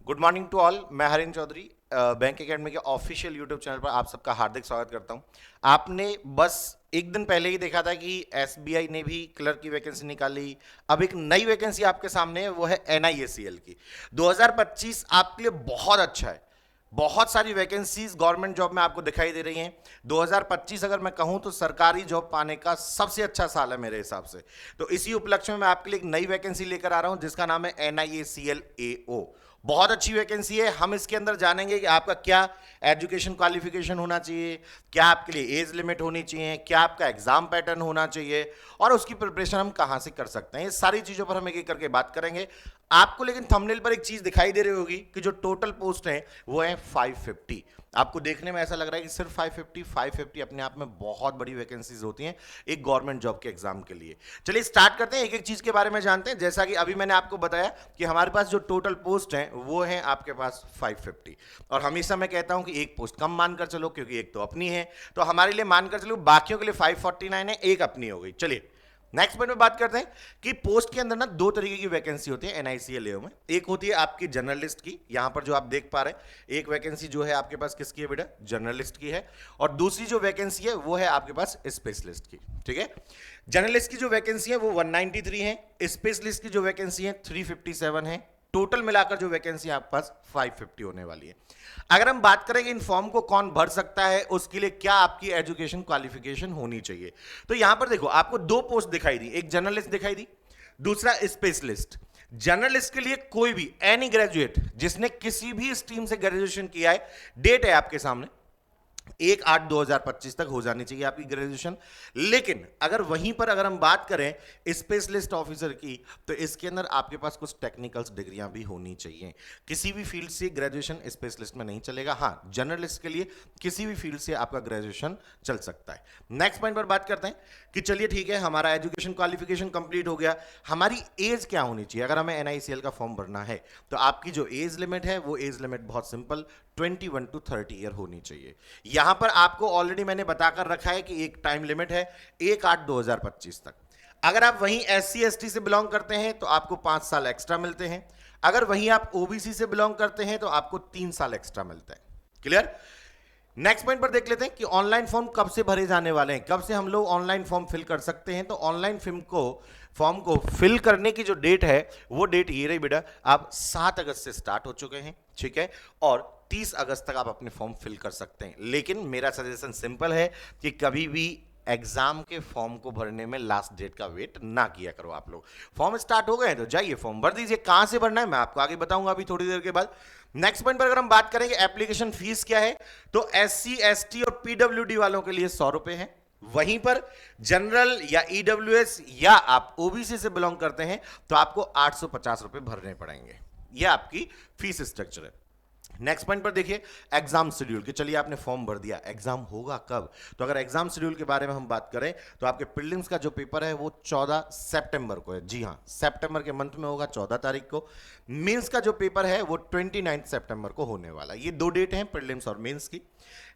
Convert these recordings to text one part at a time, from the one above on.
Good morning to all. मैं Hareen Chaudhary bank academy के official YouTube channel पर आप सबका हार्दिक स्वागत करता हूं। आपने बस एक दिन पहले ही देखा था कि एसबीआई ने भी क्लर्क की वैकेंसी निकाली। अब एक नई वैकेंसी आपके सामने है, वो है एनआईएसीएल की। 2025 आपके लिए बहुत अच्छा है। बहुत सारी वैकेंसीज गवर्नमेंट जॉब में आपको दिखाई दे रही हैं। 2025 अगर मैं कहूं तो सरकारी जॉब पाने का सबसे अच्छा साल है मेरे हिसाब से। तो इसी उपलक्ष्य में मैं आपके लिए एक नई वैकेंसी लेकर आ रहा हूं जिसका नाम है एनआईएसीएल एओ। बहुत अच्छी वैकेंसी है। हम इसके अंदर जानेंगे कि आपका क्या एजुकेशन क्वालिफिकेशन होना चाहिए, क्या आपके लिए एज लिमिट होनी चाहिए, क्या आपका एग्जाम पैटर्न होना चाहिए और उसकी प्रिपरेशन हम कहां से कर सकते हैं। ये सारी चीजों पर हम एक एक करके बात करेंगे। आपको लेकिन थंबनेल पर एक चीज दिखाई दे रही होगी कि जो टोटल पोस्ट है वो है 550। आपको देखने में ऐसा लग रहा है कि सिर्फ 550 अपने आप में बहुत बड़ी वैकेंसीज होती हैं एक गवर्नमेंट जॉब के एग्जाम के लिए। चलिए स्टार्ट करते हैं, एक एक चीज के बारे में जानते हैं। जैसा कि अभी मैंने आपको बताया कि हमारे पास जो टोटल पोस्ट है वो है आपके पास 550। और हमेशा मैं कहता हूं कि एक पोस्ट कम मानकर चलो क्योंकि एक तो अपनी है, तो हमारे लिए मानकर चलो बाकियों के लिए 549 है, एक अपनी हो गई। चलिए नेक्स्ट पॉइंट में बात करते हैं कि पोस्ट के अंदर ना दो तरीके की वैकेंसी होती है एनआईसीएल में। एक होती है आपकी जर्नलिस्ट की, यहां पर जो आप देख पा रहे हैं एक वैकेंसी जो है आपके पास किसकी है बेटा, जर्नलिस्ट की है। और दूसरी जो वैकेंसी है वो है आपके पास स्पेशलिस्ट की। ठीक है, जर्नलिस्ट की जो वैकेंसी है वो 193 है, स्पेशलिस्ट की जो वैकेंसी है 357 है। टोटल मिलाकर जो वैकेंसी आपके पास 550 होने वाली है। अगर हम बात करें कि इन फॉर्म को कौन भर सकता है, उसके लिए क्या आपकी एजुकेशन क्वालिफिकेशन होनी चाहिए, तो यहां पर देखो आपको दो पोस्ट दिखाई दी, एक जर्नलिस्ट दिखाई दी, दूसरा स्पेशलिस्ट। जर्नलिस्ट के लिए कोई भी एनी ग्रेजुएट जिसने किसी भी स्ट्रीम से ग्रेजुएशन किया है, डेट है आपके सामने 1/8/2025 तक हो जानी चाहिए आपकी ग्रेजुएशन। लेकिन अगर वहीं पर अगर हम बात करें स्पेशलिस्ट ऑफिसर की, तो इसके अंदर आपके पास कुछ टेक्निकल्स डिग्रियां भी होनी चाहिए। किसी भी फील्ड से ग्रेजुएशन स्पेशलिस्ट में नहीं चलेगा। हाँ, जर्नलिस्ट के लिए किसी भी फील्ड से आपका ग्रेजुएशन चल सकता है। नेक्स्ट पॉइंट पर बात करते हैं कि चलिए ठीक है, हमारा एजुकेशन क्वालिफिकेशन कंप्लीट हो गया, हमारी एज क्या होनी चाहिए अगर हमें एनआईसीएल का फॉर्म भरना है। तो आपकी जो एज लिमिट है वो एज लिमिट बहुत सिंपल 21 टू 30 ईयर होनी चाहिए। यहां पर आपको ऑलरेडी मैंने बताकर रखा है कि एक टाइम लिमिट है 1/8/2025 तक। अगर आप वहीं एससी एसटी से बिलोंग करते हैं तो आपको 5 साल एक्स्ट्रा मिलते हैं। अगर वहीं आप ओबीसी से बिलोंग करते हैं तो आपको 3 साल एक्स्ट्रा मिलता है। क्लियर। नेक्स्ट पॉइंट पर देख लेते हैं कि ऑनलाइन फॉर्म कब से भरे जाने वाले हैं, कब से हम लोग ऑनलाइन फॉर्म फिल कर सकते हैं। तो ऑनलाइन फॉर्म को फिल करने की जो डेट है वो डेट ये रही बेटा, आप 7 अगस्त से स्टार्ट हो चुके हैं। ठीक है, और 30 अगस्त तक आप अपने फॉर्म फिल कर सकते हैं। लेकिन मेरा सजेशन सिंपल है कि कभी भी एग्जाम के फॉर्म को भरने में लास्ट डेट का वेट ना किया करो। आप लोग फॉर्म स्टार्ट हो गए तो जाइए फॉर्म भर दीजिए। कहां से भरना है मैं आपको आगे बताऊंगा अभी थोड़ी देर के बाद। नेक्स्ट पॉइंट पर अगर हम बात करेंगे एप्लीकेशन फीस क्या है, तो एससी एसटी और पीडब्ल्यूडी वालों के लिए 100 रुपए है। वहीं पर जनरल या ईडब्ल्यूएस या आप ओबीसी से बिलोंग करते हैं तो आपको 850 रुपए भरने पड़ेंगे। यह आपकी फीस स्ट्रक्चर है। नेक्स्ट पॉइंट पर देखिए एग्जाम शेड्यूल कि चलिए आपने फॉर्म भर दिया, एग्जाम होगा कब। तो अगर एग्जाम शेड्यूल के बारे में हम बात करें तो आपके प्रीलिम्स का जो पेपर है वो 14 सितंबर को है। जी हां, सितंबर के मंथ में होगा 14 तारीख को। मेंस का जो पेपर है वो 29 सितंबर को होने वाला है। ये दो डेट हैं प्रीलिम्स और मेंस की।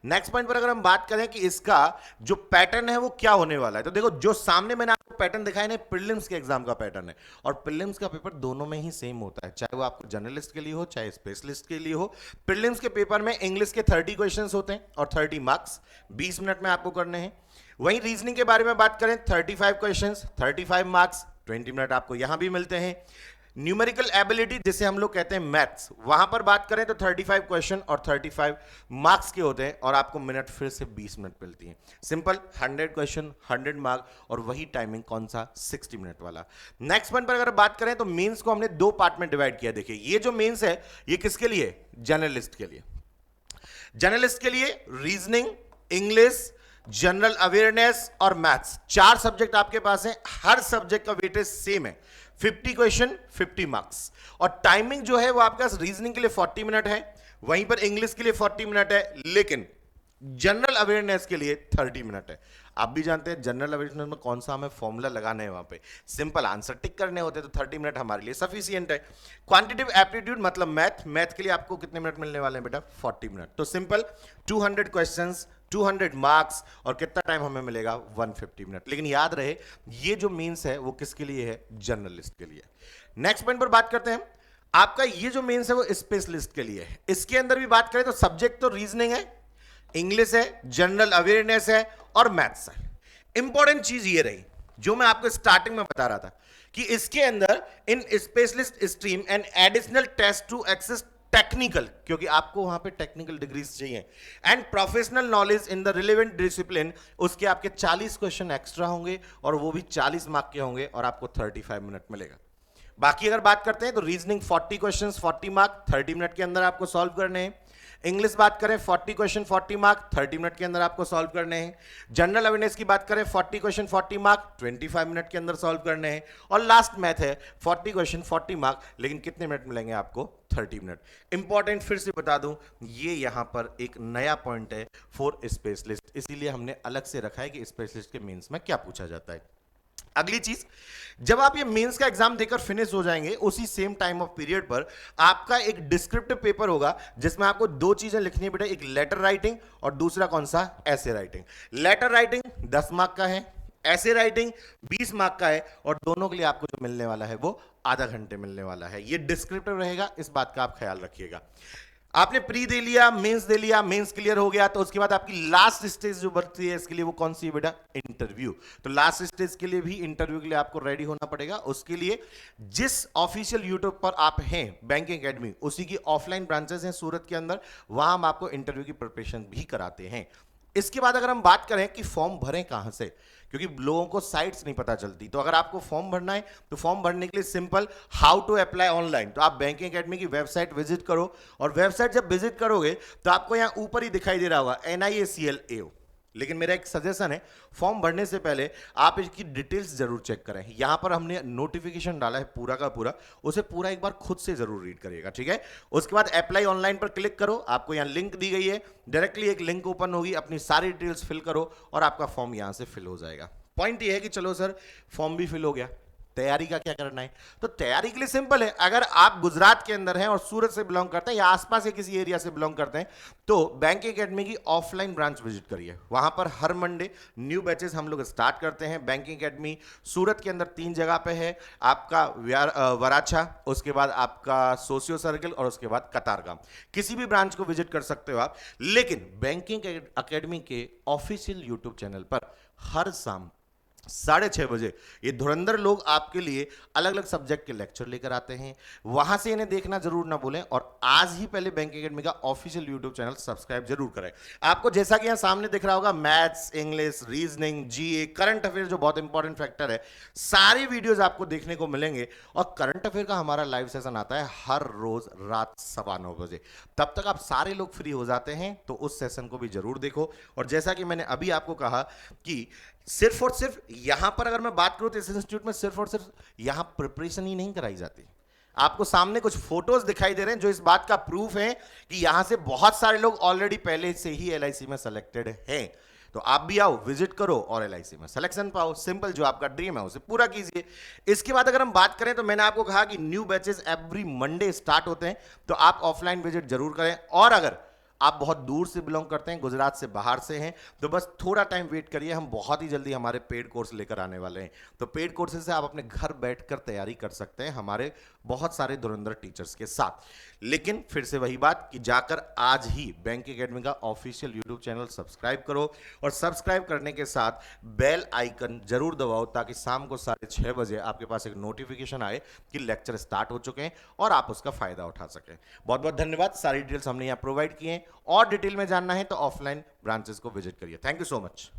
नेक्स्ट पॉइंट पर अगर हम बात करें कि इसका जो पैटर्न है वो क्या होने वाला है, तो देखो जो सामने मैंने आपको पैटर्न दिखाया ना, प्रीलिम्स के एग्जाम का पैटर्न है। और प्रीलिम्स का पेपर दोनों में ही सेम होता है, चाहे वो आपको जर्नलिस्ट के लिए हो चाहे स्पेशलिस्ट के लिए हो। प्रीलिम्स के पेपर में इंग्लिश के 30 क्वेश्चंस होते हैं और 30 मार्क्स 20 मिनट में आपको करने हैं। वहीं रीजनिंग के बारे में बात करें 35 क्वेश्चंस 35 मार्क्स 20 मिनट आपको यहां भी मिलते हैं। न्यूमेरिकल एबिलिटी जिसे हम लोग कहते हैं मैथ्स, वहां पर बात करें तो 35 क्वेश्चन और 35 मार्क्स के होते हैं और आपको मिनट फिर से 20 मिनट मिलती है। सिंपल 100 क्वेश्चन 100 मार्क और वही टाइमिंग कौन सा 60 मिनट वाला। नेक्स्ट पॉइंट पर अगर बात करें तो मेंस को हमने दो पार्ट में डिवाइड किया। देखिए ये जो मेंस है ये किसके लिए, जर्नलिस्ट के लिए। जर्नलिस्ट के लिए रीजनिंग, इंग्लिश, जनरल अवेयरनेस और मैथ्स 4 सब्जेक्ट आपके पास हैं। हर सब्जेक्ट का वेटेज सेम है, 50 क्वेश्चन 50 मार्क्स। और टाइमिंग जो है वो आपके पास रीजनिंग के लिए 40 मिनट है, वहीं पर इंग्लिश के लिए 40 मिनट है, लेकिन जनरल अवेयरनेस के लिए 30 मिनट है। आप भी जानते हैं जनरल अवेयरनेस में कौन सा हमें फॉर्मूला लगाना है, वहां पे सिंपल आंसर टिक करने होते हैं, तो 30 मिनट हमारे लिए सफिशिएंट है। क्वांटिटेटिव एप्टीट्यूड मतलब मैथ के लिए आपको कितने मिनट मिलने वाले हैं बेटा, 40 मिनट। तो सिंपल 200 क्वेश्चंस 200 मार्क्स और कितना टाइम हमें मिलेगा, 150 मिनट। लेकिन याद रहे ये जो मीन्स है वो किसके लिए है, जर्नलिस्ट के लिए। नेक्स्ट पॉइंट पर बात करते हैं आपका ये जो मेंस है वो स्पेशलिस्ट के लिए है। इसके अंदर भी बात करें तो सब्जेक्ट तो रीजनिंग है, इंग्लिश है, जनरल अवेयरनेस है और मैथ्स है। इंपॉर्टेंट चीज ये रही जो मैं आपको स्टार्टिंग में बता रहा था कि इसके अंदर in specialist stream and additional test to access technical, क्योंकि आपको वहां पे टेक्निकल डिग्रीज चाहिए, and professional knowledge in the relevant discipline, उसके आपके 40 क्वेश्चन एक्स्ट्रा होंगे और वो भी 40 मार्क के होंगे और आपको 35 मिनट मिलेगा। बाकी अगर बात करते हैं तो रीजनिंग 40 क्वेश्चंस 40 मार्क 30 मिनट के अंदर आपको सॉल्व करने हैं। इंग्लिश बात करें 40 क्वेश्चन 40 मार्क 30 मिनट के अंदर आपको सॉल्व करने हैं। जनरल अवेयरनेस की बात करें 40 क्वेश्चन 40 मार्क 25 मिनट के अंदर सॉल्व करने हैं। और लास्ट मैथ है 40 क्वेश्चन 40 मार्क, लेकिन कितने मिनट मिलेंगे आपको? 30 मिनट। इंपॉर्टेंट फिर से बता दूं, ये यहां पर एक नया पॉइंट है फॉर स्पेशलिस्ट, इसीलिए हमने अलग से रखा है कि स्पेशलिस्ट के मेंस में क्या पूछा जाता है। अगली चीज, जब आप ये मेंस का एग्जाम देकर फिनिश हो जाएंगे, उसी सेम टाइम ऑफ पीरियड पर आपका एक डिस्क्रिप्टिव पेपर होगा जिसमें आपको दो चीजें लिखनी है बेटा, एक लेटर राइटिंग और दूसरा कौन सा? ऐसे राइटिंग। लेटर राइटिंग 10 मार्क का है, ऐसे राइटिंग 20 मार्क का है, और दोनों के लिए आपको जो मिलने वाला है वो आधा घंटे मिलने वाला है। ये डिस्क्रिप्टिव रहेगा, इस बात का आप ख्याल रखिएगा। आपने प्री दे लिया, मेंस दे लिया, मेंस क्लियर हो गया, तो उसके बाद आपकी लास्ट स्टेज जो बढ़ती है इसके लिए वो कौन सी है बेटा? इंटरव्यू। तो लास्ट स्टेज के लिए भी इंटरव्यू के लिए आपको रेडी होना पड़ेगा। उसके लिए जिस ऑफिशियल यूट्यूब पर आप हैं बैंकिंग एकेडमी, उसी की ऑफलाइन ब्रांचेस हैं सूरत के अंदर, वहां हम आपको इंटरव्यू की प्रिपरेशन भी कराते हैं। इसके बाद अगर हम बात करें कि फॉर्म भरें कहां से, क्योंकि लोगों को साइट्स नहीं पता चलती, तो अगर आपको फॉर्म भरना है तो फॉर्म भरने के लिए simple, how to apply online, तो आप बैंकिंग एकेडमी की वेबसाइट विजिट करो, और वेबसाइट जब विजिट करोगे तो आपको यहां ऊपर ही दिखाई दे रहा होगा NIACLAO। लेकिन मेरा एक सजेशन है, फॉर्म भरने से पहले आप इसकी डिटेल्स जरूर चेक करें। यहां पर हमने नोटिफिकेशन डाला है पूरा का पूरा, उसे पूरा एक बार खुद से जरूर रीड करिएगा, ठीक है। उसके बाद अप्लाई ऑनलाइन पर क्लिक करो, आपको यहां लिंक दी गई है, डायरेक्टली एक लिंक ओपन होगी, अपनी सारी डिटेल्स फिल करो और आपका फॉर्म यहां से फिल हो जाएगा। पॉइंट ये है कि चलो सर फॉर्म भी फिल हो गया, तैयारी का क्या करना है? तो तैयारी के लिए सिंपल है, अगर आप गुजरात के अंदर हैं और सूरत से बिलोंग करते हैं या आसपास के किसी एरिया से बिलोंग करते हैं, तो बैंक एकेडमी की ऑफलाइन ब्रांच विजिट करिए। वहां पर हर मंडे न्यू बैचेस हम लोग स्टार्ट करते हैं। बैंकिंग एकेडमी सूरत के अंदर 3 जगह पे है, आपका वराछा, उसके बाद आपका सोशियो सर्कल और उसके बाद कतारगाम। किसी भी ब्रांच को विजिट कर सकते हो आप, लेकिन बैंकिंग एकेडमी के ऑफिशियल यूट्यूब चैनल पर हर शाम 6:30 बजे ये धुरंधर लोग आपके लिए अलग अलग सब्जेक्ट के लेक्चर लेकर आते हैं। वहां से इन्हें देखना जरूर ना भूलें, और आज ही पहले बैंक एकेडमी का ऑफिशियल यूट्यूब चैनल सब्सक्राइब जरूर करें। आपको जैसा कि यहां सामने दिख रहा होगा, मैथ्स, इंग्लिश, रीजनिंग, जीए, करंट अफेयर जो बहुत इंपॉर्टेंट फैक्टर है, सारी वीडियोस आपको देखने को मिलेंगे। और करंट अफेयर का हमारा लाइव सेशन आता है हर रोज रात 9:15 बजे। तब तक आप सारे लोग फ्री हो जाते हैं, तो उस सेशन को भी जरूर देखो। और जैसा कि मैंने अभी आपको कहा कि सिर्फ और सिर्फ यहां पर अगर मैं बात करूं तो इस इंस्टीट्यूट में सिर्फ और सिर्फ यहां प्रिपरेशन ही नहीं कराई जाती। आपको सामने कुछ फोटोज दिखाई दे रहे हैं जो इस बात का प्रूफ है कि यहां से बहुत सारे लोग ऑलरेडी पहले से ही LIC में सेलेक्टेड हैं। तो आप भी आओ, विजिट करो और LIC में सिलेक्शन पाओ। सिंपल, जो आपका ड्रीम है उसे पूरा कीजिए। इसके बाद अगर हम बात करें तो मैंने आपको कहा कि new batches every Monday start होते हैं, तो आप ऑफलाइन विजिट जरूर करें। और अगर आप बहुत दूर से बिलोंग करते हैं, गुजरात से बाहर से हैं, तो बस थोड़ा टाइम वेट करिए, हम बहुत ही जल्दी हमारे पेड कोर्स लेकर आने वाले हैं। तो पेड कोर्सेज से आप अपने घर बैठकर तैयारी कर सकते हैं हमारे बहुत सारे धुरंधर टीचर्स के साथ। लेकिन फिर से वही बात कि जाकर आज ही बैंक एकेडमी का ऑफिशियल यूट्यूब चैनल सब्सक्राइब करो, और सब्सक्राइब करने के साथ बेल आइकन जरूर दबाओ, ताकि शाम को 6:30 बजे आपके पास एक नोटिफिकेशन आए कि लेक्चर स्टार्ट हो चुके हैं और आप उसका फायदा उठा सकें। बहुत बहुत धन्यवाद। सारी डिटेल्स हमने यहाँ प्रोवाइड किए हैं, और डिटेल में जानना है तो ऑफलाइन ब्रांचेस को विजिट करिए। Thank you so much.